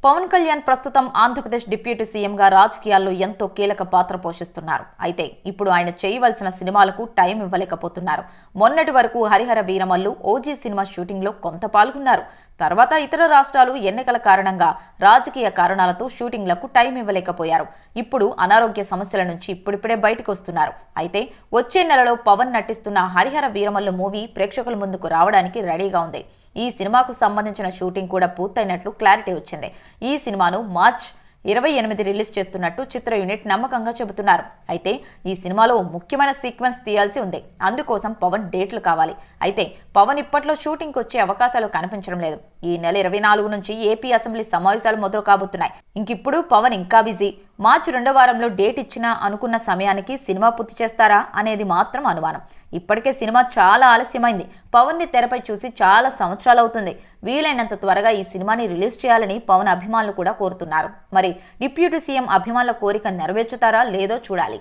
పవన్ కళ్యాణ్ ప్రస్తుతం ఆంధ్రప్రదేశ్ డిప్యూటీ సీఎంగా రాజకీయాల్లో ఎంతో కీలక పాత్ర పోషిస్తున్నారు. అయితే ఇప్పుడు ఆయన చేయవలసిన సినిమాలకు టైం ఇవ్వలేకపోతున్నారు. మొన్నటి వరకు హరిహర వీరమల్లు ఓజీ సినిమా షూటింగ్లో కొంత పాల్గొన్నారు. తర్వాత ఇతర రాష్ట్రాలు ఎన్నికల కారణంగా రాజకీయ కారణాలతో షూటింగ్లకు టైం ఇవ్వలేకపోయారు. ఇప్పుడు అనారోగ్య సమస్యల నుంచి ఇప్పుడిప్పుడే బయటకు వస్తున్నారు. అయితే వచ్చే నెలలో పవన్ నటిస్తున్న హరిహర వీరమల్లు మూవీ ప్రేక్షకుల ముందుకు రావడానికి రెడీగా ఉంది. ఈ సినిమాకు సంబంధించిన షూటింగ్ కూడా పూర్తయినట్లు క్లారిటీ వచ్చింది. ఈ సినిమాను మార్చ్ 28 రిలీజ్ చేస్తున్నట్టు చిత్ర యూనిట్ నమ్మకంగా చెబుతున్నారు. అయితే ఈ సినిమాలో ముఖ్యమైన సీక్వెన్స్ తీయాల్సి ఉంది. అందుకోసం పవన్ డేట్లు కావాలి. అయితే పవన్ ఇప్పట్లో షూటింగ్కి వచ్చే అవకాశాలు కనిపించడం లేదు. ఈ నెల 24 నుంచి ఏపీ అసెంబ్లీ సమావేశాలు మొదలు కాబోతున్నాయి. ఇంకిప్పుడు పవన్ ఇంకా బిజీ. మార్చి 2వ వారంలో డేట్ ఇచ్చినా అనుకున్న సమయానికి సినిమా పూర్తి చేస్తారా అనేది మాత్రం అనుమానం. ఇప్పటికే సినిమా చాలా ఆలస్యమైంది. పవన్ ని తెరపై చూసి చాలా సంవత్సరాలు అవుతుంది. వీలైనంత త్వరగా ఈ సినిమాని రిలీజ్ చేయాలని పవన్ అభిమానులు కూడా కోరుతున్నారు. మరి డిప్యూటీ సీఎం అభిమానుల కోరిక నెరవేర్చుతారా లేదో చూడాలి.